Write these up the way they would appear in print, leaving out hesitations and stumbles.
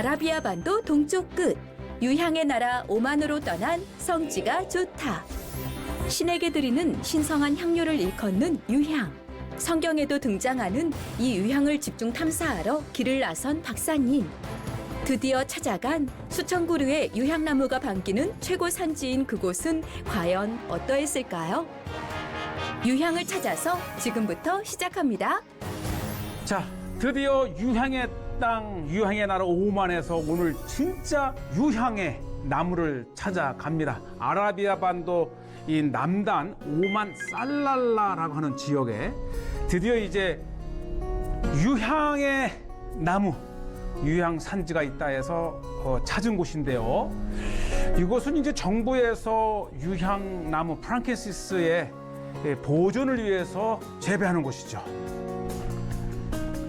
아라비아 반도 동쪽 끝, 유향의 나라 오만으로 떠난 성지가 좋다. 신에게 드리는 신성한 향료를 일컫는 유향. 성경에도 등장하는 이 유향을 집중 탐사하러 길을 나선 박사님. 드디어 찾아간 수천 그루의 유향나무가 반기는 최고 산지인 그곳은 과연 어떠했을까요? 유향을 찾아서 지금부터 시작합니다. 자, 드디어 유향의 땅, 유향의 나라 오만에서 오늘 진짜 유향의 나무를 찾아갑니다. 아라비아 반도 이 남단 오만 살랄라라고 하는 지역에 드디어 이제 유향의 나무, 유향 산지가 있다 해서 찾은 곳인데요. 이곳은 이제 정부에서 유향나무 프랑켄시스의 보존을 위해서 재배하는 곳이죠.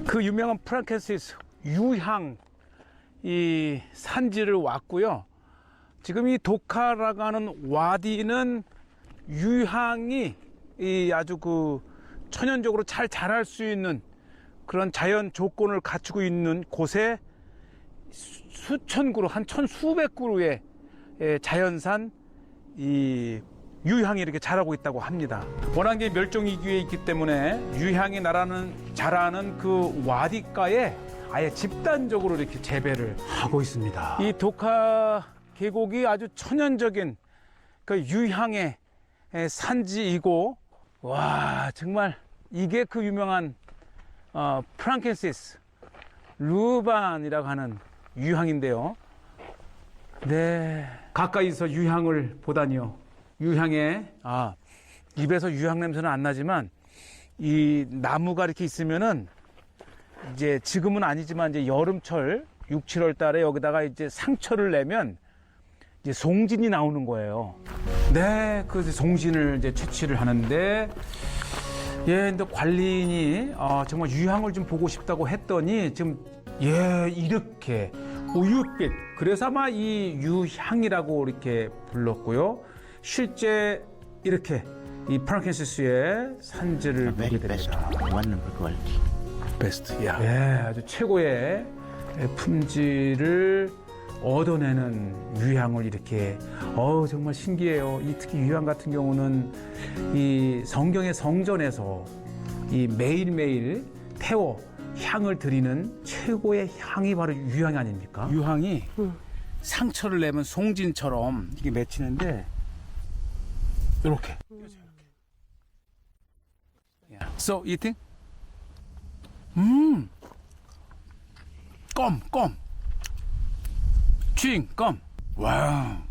그 유명한 프랑켄시스 유향 이 산지를 왔고요. 지금 이 도카라고 하는 와디는 유향이 이 아주 그 천연적으로 잘 자랄 수 있는 그런 자연 조건을 갖추고 있는 곳에 수천 그루, 한 천수백 그루의 자연산 이 유향이 이렇게 자라고 있다고 합니다. 워낙 멸종 위기에 있기 때문에 유향이 자라는 그 와디가에 아예 집단적으로 이렇게 재배를 하고 있습니다. 이 도카 계곡이 아주 천연적인 그 유향의 산지이고, 와, 정말 이게 그 유명한 프랑켄시스 루반이라고 하는 유향인데요. 네, 가까이서 유향을 보다니요. 유향에 입에서 유향 냄새는 안 나지만 이 나무가 이렇게 있으면은 이제 지금은 아니지만 이제 여름철 6, 7월 달에 여기다가 이제 상처를 내면 이제 송진이 나오는 거예요. 네, 그 송진을 이제 채취를 하는데, 근데 관리인이 정말 유향을 좀 보고 싶다고 했더니 지금 이렇게 우윳빛, 그래서 아마 이 유향이라고 이렇게 불렀고요. 실제 이렇게 이 프랑켄시스의 산지를 보게 됩니다. 베스트, 아주 최고의 품질을 얻어내는 유향을 이렇게 정말 신기해요. 이 특히 유향 같은 경우는 이 성경의 성전에서 이 매일매일 태워 향을 드리는 최고의 향이 바로 유향이 아닙니까? 유향이 상처를 내면 송진처럼 이게 맺히는데 이렇게. So eating? 껌. 쥐잉, 껌. 와,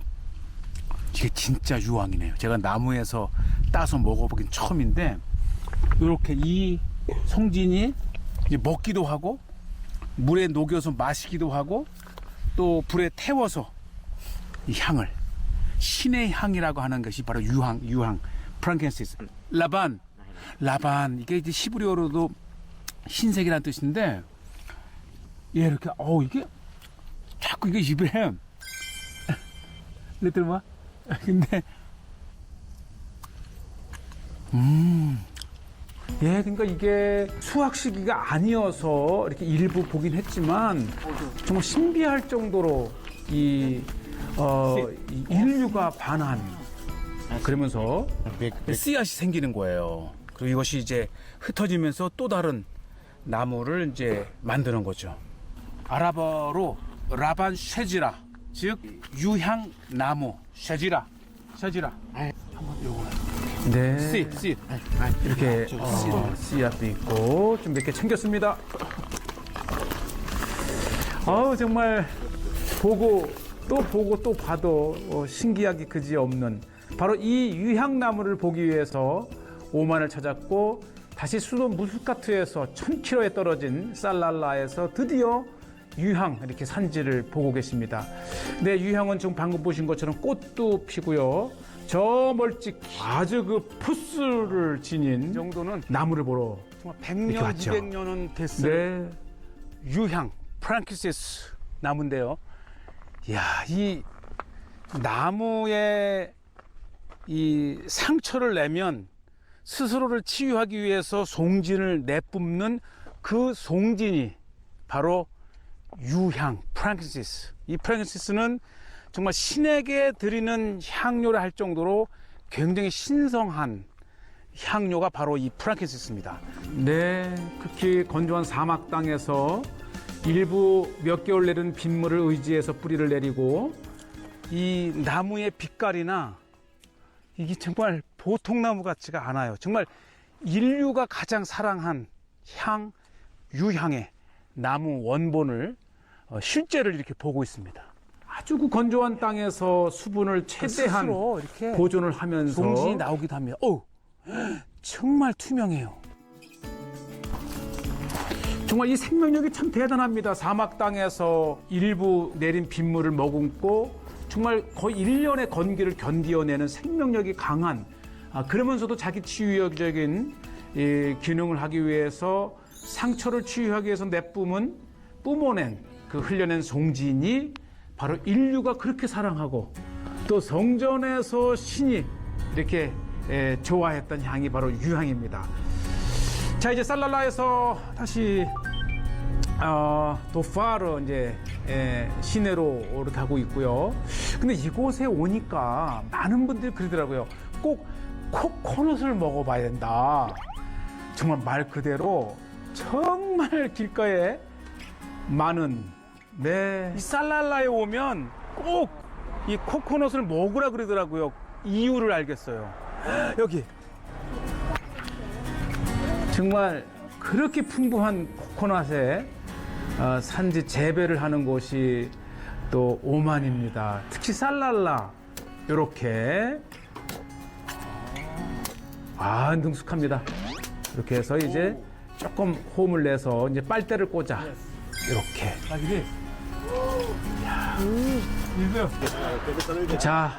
이게 진짜 유황이네요. 제가 나무에서 따서 먹어보긴 처음인데, 이렇게 이 송진이 이제 먹기도 하고, 물에 녹여서 마시기도 하고, 또 불에 태워서 이 향을, 신의 향이라고 하는 것이 바로 유향, 프랑켄시스. 라반, 이게 이제 히브리어로도 흰색이라는 뜻인데, 이렇게, 이게 자꾸 이게 입에 레틀마 근데 그러니까 이게 수확 시기가 아니어서 이렇게 일부 보긴 했지만 정말 신비할 정도로 이 인류가 반한 그러면서 씨앗이 생기는 거예요. 그리고 이것이 이제 흩어지면서 또 다른 나무를 이제 만드는 거죠. 아랍어로 라반 쉐지라, 즉 유향나무 쉐지라. 한번 요거. 네. 씨. 이렇게 씨앗도 있고 좀 몇 개 챙겼습니다. 정말 보고 또 봐도 신기하기 그지없는 바로 이 유향나무를 보기 위해서 오만을 찾았고, 다시 수도 무스카트에서 1000km에 떨어진 살랄라에서 드디어 유향 이렇게 산지를 보고 계십니다. 네, 유향은 지금 방금 보신 것처럼 꽃도 피고요. 저 멀찍이 아주 그 푸스를 지닌 정도는 나무를 보러 정말 100년, 200년은 됐을 유향 프랑켄시스 나무인데요. 이 나무에 이 상처를 내면 스스로를 치유하기 위해서 송진을 내뿜는 그 송진이 바로 유향, 프랑키시스. 이 프랑키시스는 정말 신에게 드리는 향료를 할 정도로 굉장히 신성한 향료가 바로 이 프랑키시스입니다. 네, 극히 건조한 사막 땅에서 일부 몇 개월 내린 빗물을 의지해서 뿌리를 내리고 이 나무의 빛깔이나 이게 정말 보통 나무 같지가 않아요. 정말 인류가 가장 사랑한 향, 유향의 나무 원본을 실제를 이렇게 보고 있습니다. 아주 그 건조한 땅에서 수분을 최대한 이렇게 보존을 하면서 송진이 나오기도 합니다. 정말 투명해요. 정말 이 생명력이 참 대단합니다. 사막 땅에서 일부 내린 빗물을 머금고 정말 거의 1년의 건기를 견디어내는 생명력이 강한 그러면서도 자기 치유적인 기능을 하기 위해서 상처를 치유하기 위해서 뿜어낸 그 흘려낸 송진이 바로 인류가 그렇게 사랑하고 또 성전에서 신이 이렇게 좋아했던 향이 바로 유향입니다. 자, 이제 살랄라에서 다시 도파르 이제 시내로 가고 있고요. 근데 이곳에 오니까 많은 분들이 그러더라고요. 꼭 코코넛을 먹어봐야 된다. 정말 말 그대로 정말 길가에 많은 이 살랄라에 오면 꼭 이 코코넛을 먹으라 그러더라고요. 이유를 알겠어요. 여기 정말 그렇게 풍부한 코코넛의 산지 재배를 하는 곳이 또 오만입니다. 특히 살랄라 이렇게 능숙합니다. 이렇게 해서 이제 조금 홈을 내서 이제 빨대를 꽂아 이렇게. 자,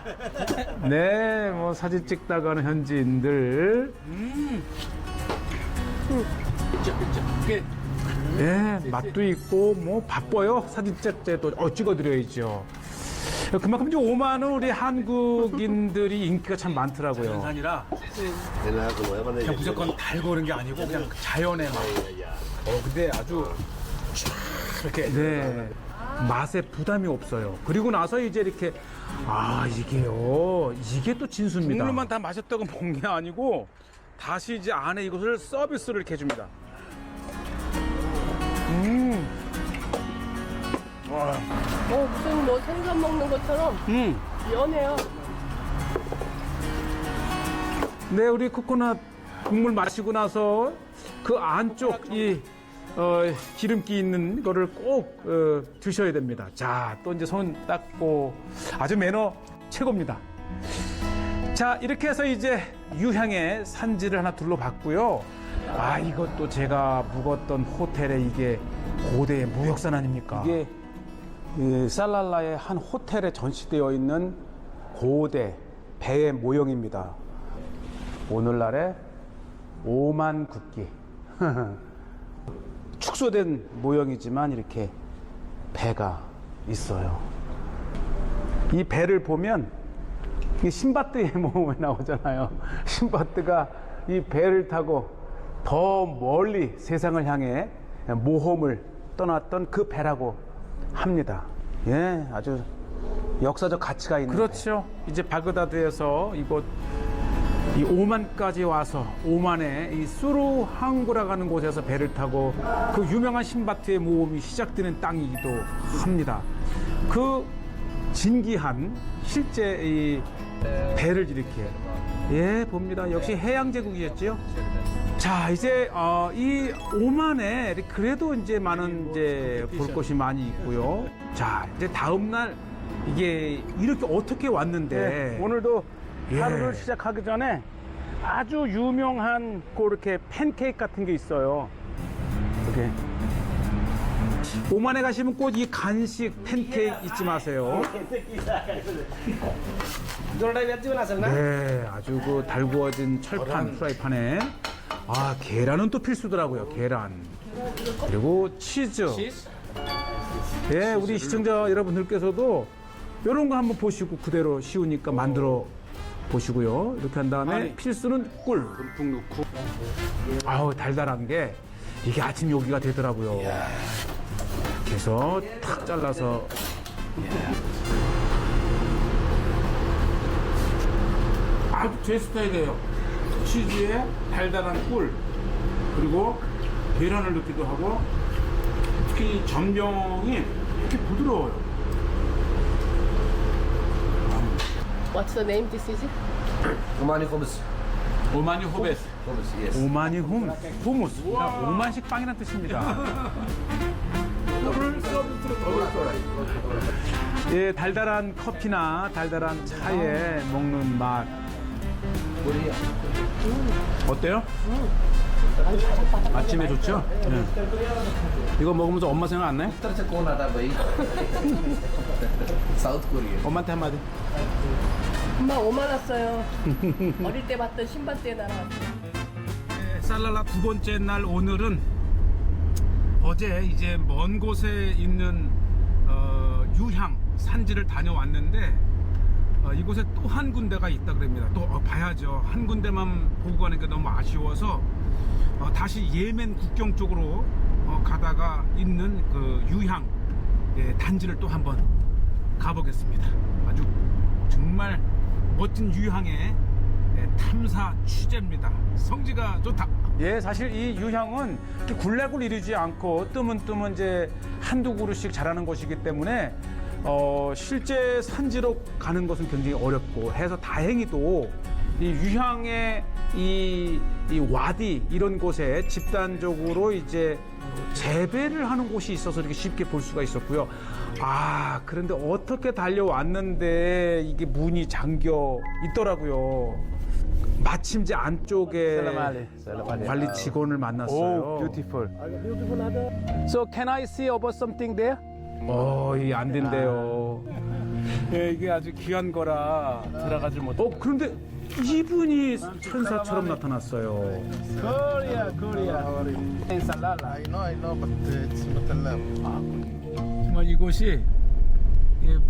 네, 뭐 사진 찍다가 하는 현지인들. 네, 맛도 있고 뭐 바빠요. 사진 찍을 때도 찍어드려야죠. 그만큼 이제 오만은 우리 한국인들이 인기가 참 많더라고요. 산이라 그냥 무조건 달고 그런 게 아니고 그냥 자연의 맛. 근데 아주 이렇게 맛에 부담이 없어요. 그리고 나서 이제 이렇게 이게 또 진수입니다. 국물만 다 마셨다고 먹는 게 아니고 다시 이제 안에 이것을 서비스를 이렇게 해줍니다. 무슨 뭐 생선 먹는 것처럼 연해요. 네, 우리 코코넛 국물 마시고 나서 그 안쪽 이 기름기 있는 거를 꼭 드셔야 됩니다. 자, 또 이제 손 닦고 아주 매너 최고입니다. 자, 이렇게 해서 이제 유향의 산지를 하나 둘러봤고요. 이것도 제가 묵었던 호텔에 이게 고대의 무역산 아닙니까? 이게 살랄라의 한 호텔에 전시되어 있는 고대 배의 모형입니다. 오늘날의 오만 국기. 축소된 모형이지만 이렇게 배가 있어요. 이 배를 보면 이 신바트의 모험에 나오잖아요. 신바트가 이 배를 타고 더 멀리 세상을 향해 모험을 떠났던 그 배라고 합니다. 아주 역사적 가치가 있는. 그렇죠. 이제 바그다드에서 이곳 이 오만까지 와서 오만의 이 수루 항구라 가는 곳에서 배를 타고 그 유명한 신바트의 모험이 시작되는 땅이기도 합니다. 그 진기한 실제 이 배를 이렇게 봅니다. 역시 해양 제국이었죠. 자, 이제 이 오만에 그래도 이제 많은 이제 볼 것이 많이 있고요. 자, 이제 다음 날 이게 이렇게 어떻게 왔는데 오늘도 하루를 시작하기 전에 아주 유명한 그렇게 팬케이크 같은 게 있어요. 이렇게 오만에 가시면 꼭 이 간식 팬케이크 잊지 마세요. 네, 아주 그 달구어진 철판 프라이팬에 계란은 또 필수더라고요. 계란 그리고 치즈. 네, 우리 시청자 여러분들께서도 이런 거 한번 보시고 그대로 쉬우니까 만들어 보시고요. 이렇게 한 다음에 필수는 꿀 듬뿍 넣고 달달한 게 이게 아침 요기가 되더라고요. 해서 탁 잘라서 아주 제 스타일이에요. 치즈에 달달한 꿀 그리고 계란을 넣기도 하고 특히 이 전병이 이렇게 부드러워요. What's the name this is? Omani hummus. 오마니 호베스. Hummus, yes. 오마니 후무스. 그러니까 오만식 빵이라는 뜻입니다. 꿀을 서비스로 더 줬어요. 예, 달달한 커피나 달달한 차에 먹는 맛 어때요? 아침에 좋죠? 네. 이거 먹으면서 엄마 생각 안 나요? Uttar se kaun aata bhai? South Korea. 엄마한테 한마디. 엄마 오만 왔어요. 어릴 때 봤던 신밧드에 날아왔어요. 살랄라 두 번째 날 오늘은 어제 이제 먼 곳에 있는 유향 산지를 다녀왔는데 이곳에 또 한 군데가 있다 그럽니다. 또 봐야죠. 한 군데만 보고 가는 게 너무 아쉬워서 다시 예멘 국경 쪽으로 가다가 있는 그 유향 단지를 또 한번 가보겠습니다. 아주 정말 멋진 유향의 탐사 취재입니다. 성지가 좋다. 예, 사실 이 유향은 굴레굴 이루지 않고 뜨문뜨문 이제 한두 그루씩 자라는 것이기 때문에 실제 산지로 가는 것은 굉장히 어렵고 해서 다행히도 이 유향의 이 와디 이런 곳에 집단적으로 이제 재배를 하는 곳이 있어서 이렇게 쉽게 볼 수가 있었고요. 아, 그런데 어떻게 달려왔는데 이게 문이 잠겨 있더라고요. 마침 이제 안쪽에 관리 직원을 만났어요. Oh, beautiful. So can I see about something there? 이게 안 된대요. 예, 이게 아주 귀한 거라 들어가질 못. 그런데 이분이 천사처럼 나타났어요. Korea. I know, but it's not allowed. 정말 이곳이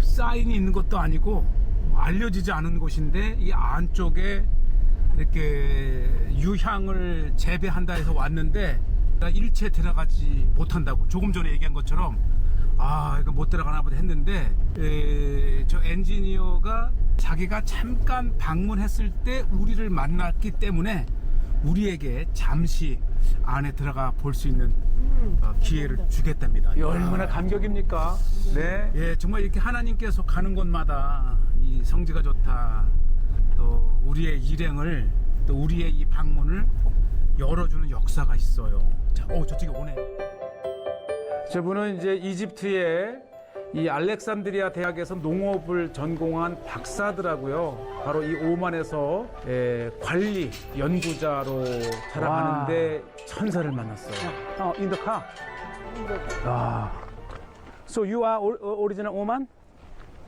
사인이 있는 것도 아니고 알려지지 않은 곳인데 이 안쪽에 이렇게 유향을 재배한다 해서 왔는데 일체 들어가지 못한다고 조금 전에 얘기한 것처럼 이거 못 들어가나 보다 했는데 저 엔지니어가 자기가 잠깐 방문했을 때 우리를 만났기 때문에 우리에게 잠시 안에 들어가 볼 수 있는 기회를 주겠답니다. 얼마나 감격입니까? 네. 예, 정말 이렇게 하나님께서 가는 곳마다 이 성지가 좋다. 또 우리의 일행을 또 우리의 이 방문을 열어주는 역사가 있어요. 자, 저쪽에 오네. 저분은 이제 이집트의 이 알렉산드리아 대학에서 농업을 전공한 박사더라고요. 바로 이 오만에서 관리 연구자로 자라가는데 천사를 만났어요. In the car. So you are original Oman?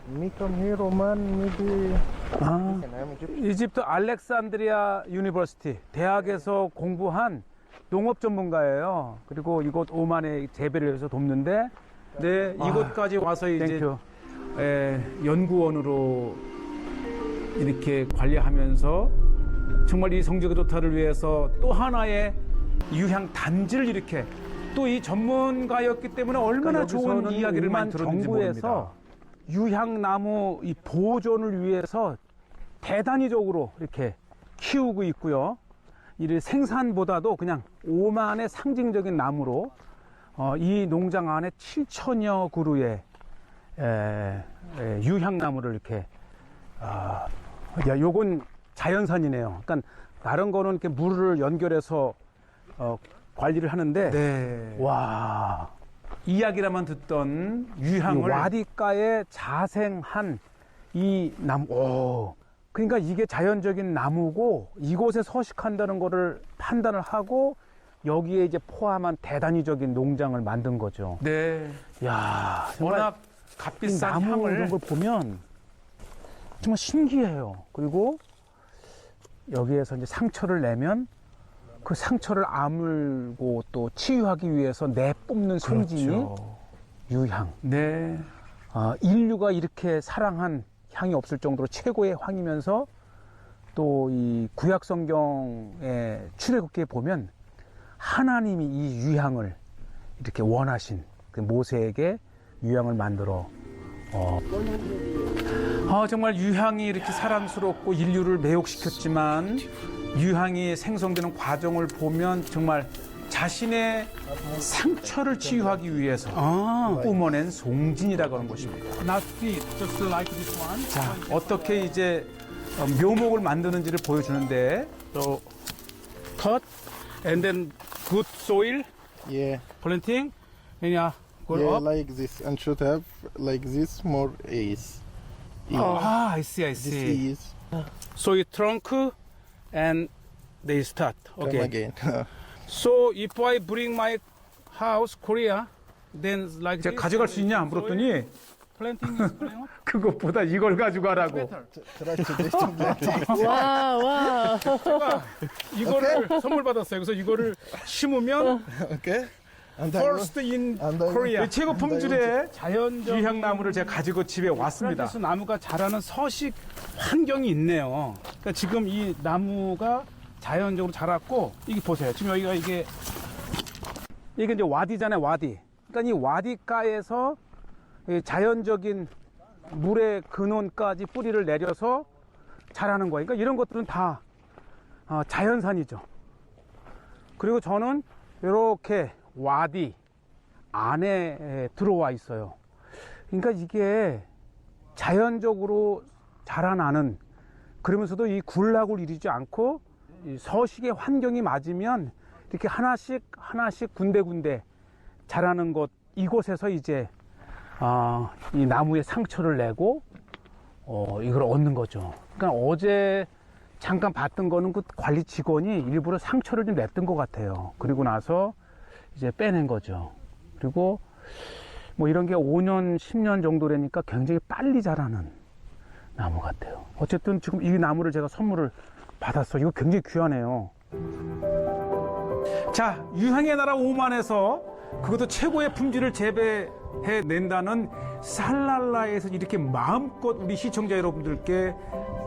Me come here, Oman, maybe. 아, And I'm Egyptian. 이집트 알렉산드리아 유니버시티 대학에서 공부한 농업 전문가예요. 그리고 이곳 오만에 재배를 해서 돕는데, 네, 이곳까지 와서 이제 연구원으로 이렇게 관리하면서 정말 이 성지가 좋다를 위해서 또 하나의 유향 단지를 이렇게 또 이 전문가였기 때문에 얼마나 좋은 이야기를 많이 들었는지 모릅니다. 유향나무 이 보존을 위해서 대단위적으로 이렇게 키우고 있고요. 이 생산보다도 그냥 오만의 상징적인 나무로 이 농장 안에 7천여 그루의 유향나무를 이렇게 요건 자연산이네요. 그러니까 다른 거는 이렇게 물을 연결해서 관리를 하는데 네. 와. 이야기라만 듣던 유향을 와디가에 자생한 이 나무. 그러니까 이게 자연적인 나무고 이곳에 서식한다는 거를 판단을 하고 여기에 이제 포함한 대단위적인 농장을 만든 거죠. 네. 야, 워낙 값비싼 나무 향을 이런 걸 보면 정말 신기해요. 그리고 여기에서 이제 상처를 내면 그 상처를 아물고 또 치유하기 위해서 내뿜는 성진이 그렇죠. 유향. 네. 인류가 이렇게 사랑한 향이 없을 정도로 최고의 향이면서 또 이 구약 성경의 출애굽기에 보면 하나님이 이 유향을 이렇게 원하신 모세에게 유향을 만들어 정말 유향이 이렇게 사랑스럽고 인류를 매혹시켰지만 유향이 생성되는 과정을 보면 정말 자신의 상처를 치유하기 위해서 뿜어낸 송진이라고 하는 것입니다. Not sweet, just like this one. 자, 어떻게 이제 묘목을 만드는지를 보여주는데 So, cut, and then good soil, Yeah. planting, and yeah, go Yeah, up. like this. And should have like this more ease. Ah, I see, I This see. ease. So you trunk, and they start. Come Okay. again. So if I bring my house Korea, then like 제가 this, 가져갈 수 있냐 물었더니 planting is going up. 그것보다 이걸 가져가라고. Try to do something. 와, 와. 이거를 선물 받았어요. 그래서 이거를 심으면 Okay. And I will- first in and I will- Korea 최고 품질의 자연적 유향나무를 제가 가지고 집에 왔습니다. 프랑스 나무가 자라는 서식 환경이 있네요. 그러니까 지금 이 나무가 자연적으로 자랐고 이게 보세요. 지금 여기가 이게 이게 와디잖아요, 와디. 그러니까 이 와디가에서 이 자연적인 물의 근원까지 뿌리를 내려서 자라는 거예요. 그러니까 이런 것들은 다 자연산이죠. 그리고 저는 이렇게 와디 안에 들어와 있어요. 그러니까 이게 자연적으로 자라나는, 그러면서도 이 군락을 이루지 않고 이 서식의 환경이 맞으면 이렇게 하나씩 군데군데 자라는 곳, 이곳에서 이제 이 나무에 상처를 내고 이걸 얻는 거죠. 그러니까 어제 잠깐 봤던 거는 그 관리 직원이 일부러 상처를 좀 냈던 것 같아요. 그리고 나서 이제 빼낸 거죠. 그리고 뭐 이런 게 5년, 10년 정도 되니까 굉장히 빨리 자라는 나무 같아요. 어쨌든 지금 이 나무를 제가 선물을 받았어요. 이거 굉장히 귀하네요. 자, 유향의 나라 오만에서 그것도 최고의 품질을 재배해낸다는 살랄라에서 이렇게 마음껏 우리 시청자 여러분들께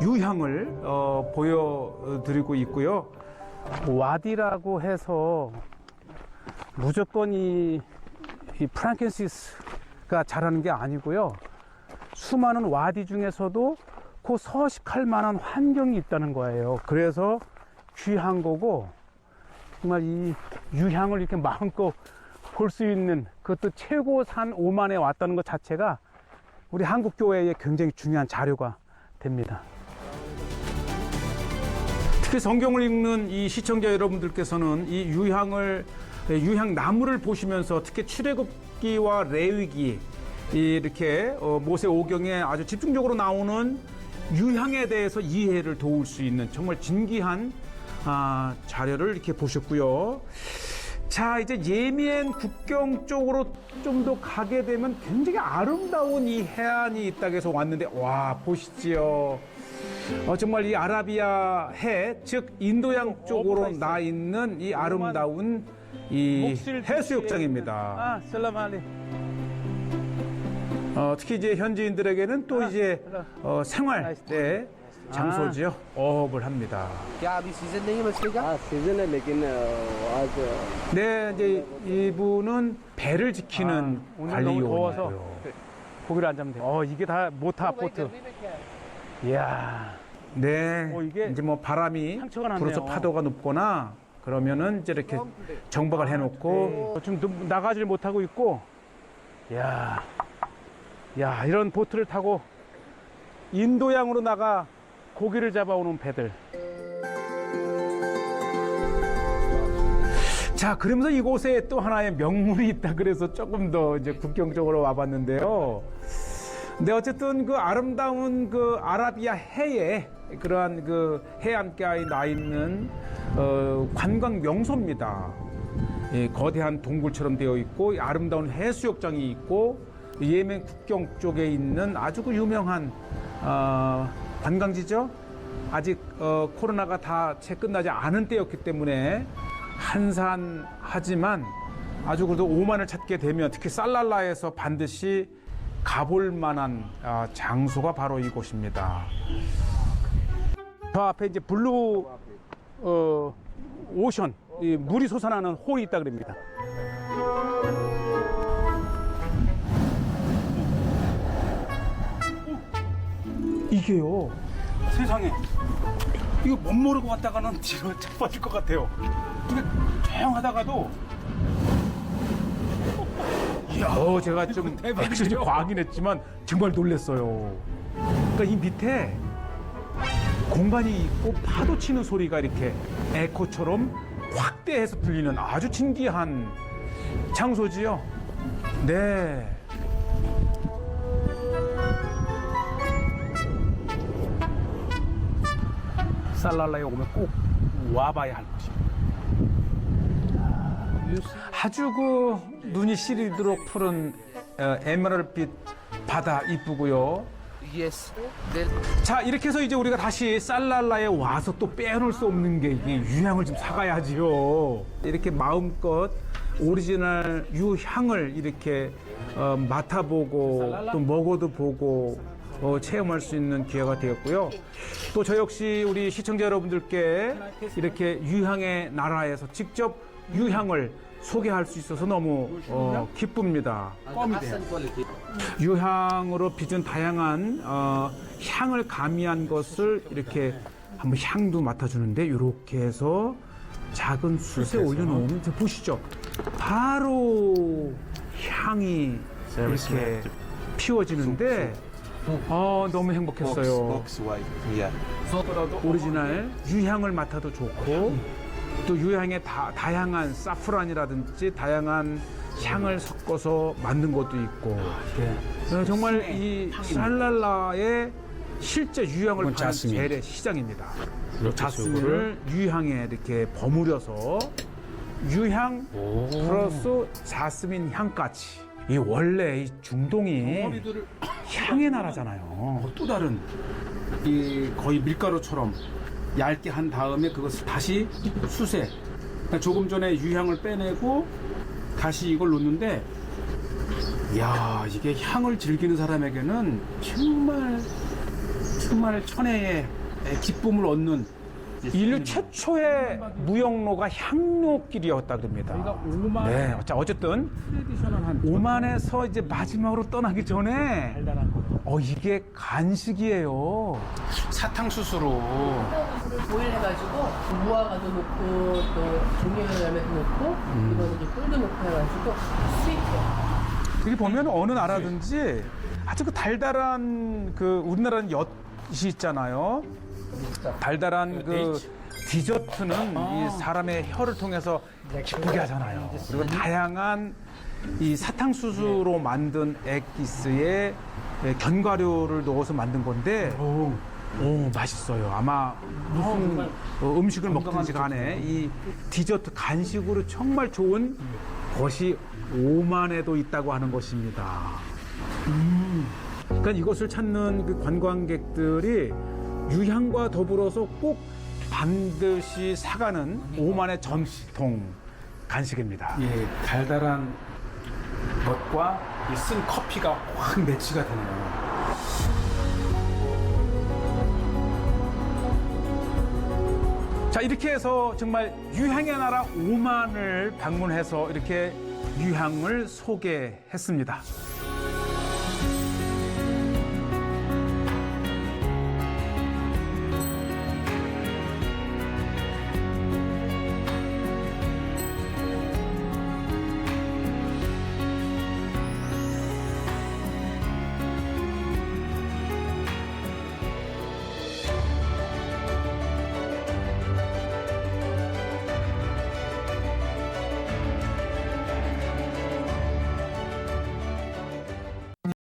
유향을 보여드리고 있고요. 와디라고 해서 무조건 이 프랑켄시스가 자라는 게 아니고요. 수많은 와디 중에서도 그 서식할 만한 환경이 있다는 거예요. 그래서 귀한 거고, 정말 이 유향을 이렇게 마음껏 볼 수 있는, 그것도 최고산 오만에 왔다는 것 자체가 우리 한국 교회에 굉장히 중요한 자료가 됩니다. 특히 성경을 읽는 이 시청자 여러분들께서는 이 유향 나무를 보시면서 특히 출애굽기와 레위기 이렇게 모세 오경에 아주 집중적으로 나오는 유향에 대해서 이해를 도울 수 있는 정말 진귀한 자료를 이렇게 보셨고요. 자, 이제 예멘 국경 쪽으로 좀 더 가게 되면 굉장히 아름다운 이 해안이 있다고 해서 왔는데, 와, 보시지요. 정말 이 아라비아 해, 즉 인도양 쪽으로 나 있는 이 아름다운 이 해수욕장입니다. 살람 알리. 특히 이제 현지인들에게는 또 이제 생활 때 장소지요. 어업을 합니다. क्या अभी सीजन नहीं है मछली का? सीजन है लेकिन आज 네, 이제 이분은 배를 지키는 오늘 너무 더워서 관리요원이고요. 고기를 안 잡으면 돼요. 이게 다 모타 보트. 이야. 네. 이게 이제 뭐 바람이 상처가 났네요. 불어서 파도가 높거나 그러면은 이제 이렇게 정박을 해놓고 지금 나가질 못하고 있고, 야, 이런 보트를 타고 인도양으로 나가 고기를 잡아오는 배들. 자, 그러면서 이곳에 또 하나의 명물이 있다 그래서 조금 더 이제 국경 쪽으로 와봤는데요. 근데 어쨌든 그 아름다운 그 아라비아 해에 그러한 그 해안가에 나 있는 관광 명소입니다. 거대한 동굴처럼 되어 있고 아름다운 해수욕장이 있고 예멘 국경 쪽에 있는 아주 그 유명한 관광지죠. 아직 코로나가 다 채 끝나지 않은 때였기 때문에 한산하지만 아주 그래도 오만을 찾게 되면 특히 살랄라에서 반드시 가볼 만한 장소가 바로 이곳입니다. 저 앞에 이제 블루 오션, 이 물이 솟아나는 홀이 있다 그럽니다. 이게요. 세상에. 이거 못 모르고 갔다가는 뒤로 자빠질 것 같아요. 이게 조용하다가도. 제가 좀 액션이 과하긴 했지만 정말 놀랐어요. 그러니까 이 밑에 공간이 있고 파도 치는 소리가 이렇게 에코처럼 확대해서 들리는 아주 신기한 장소지요. 네. 살랄라에 오면 꼭 와봐야 할 것입니다. 아주 그 눈이 시리도록 푸른 에메랄드빛 바다 이쁘고요. 자, 이렇게 해서 이제 우리가 다시 살랄라에 와서 또 빼놓을 수 없는 게 이게 유향을 좀 사가야지요. 이렇게 마음껏 오리지널 유향을 이렇게 맡아보고 또 먹어도 보고 체험할 수 있는 기회가 되었고요. 또 저 역시 우리 시청자 여러분들께 이렇게 유향의 나라에서 직접 유향을 소개할 수 있어서 너무 기쁩니다. 껌이 돼요. 유향으로 빚은 다양한 향을 가미한 것을 이렇게 한번 향도 맡아주는데 이렇게 해서 작은 숯에 올려놓으면 이제 보시죠. 바로 향이 이렇게 피워지는데 너무 행복했어요. 오리지널 유향을 맡아도 좋고 또 유향의 다양한 사프란이라든지 다양한 향을 섞어서 만든 것도 있고 정말 이 살랄라의 실제 유향을 파는 자스민. 재래 시장입니다. 자스민을 유향에 이렇게 버무려서 유향 플러스 자스민 향까지 이 원래 이 중동이 머리들을 향의 나라잖아요. 또 다른 이 거의 밀가루처럼 얇게 한 다음에 그것을 다시 숯에 그러니까 조금 전에 유향을 빼내고 다시 이걸 놓는데 이야 이게 향을 즐기는 사람에게는 정말 천혜의 기쁨을 얻는 인류 최초의 무역로가 향로길이었다 그럽니다. 네, 자 어쨌든 트레디셔널한 오만에서 이제 마지막으로 떠나기 전에 이게 간식이에요. 사탕수수로 술을 보일해가지고 무화과도 넣고 또 종려열매도 넣고 이거는 이제 꿀도 넣고 해가지고 스위트해요. 여기 보면 어느 나라든지 아주 그 달달한 그 우리나라는 엿이 있잖아요. 달달한 그 디저트는 이 사람의 혀를 통해서 기쁘게 하잖아요. 그리고 다양한 이 사탕수수로 만든 액기스에 견과류를 넣어서 만든 건데, 맛있어요. 아마 무슨 음식을 먹든지 간에 이 디저트 간식으로 정말 좋은 것이 오만에도 있다고 하는 것입니다. 그러니까 이것을 찾는 그 관광객들이 유향과 더불어서 꼭 반드시 사가는 오만의 전통 간식입니다. 예, 달달한 것과 이 쓴 커피가 확 매치가 되네요. 자, 이렇게 해서 정말 유향의 나라 오만을 방문해서 이렇게 유향을 소개했습니다.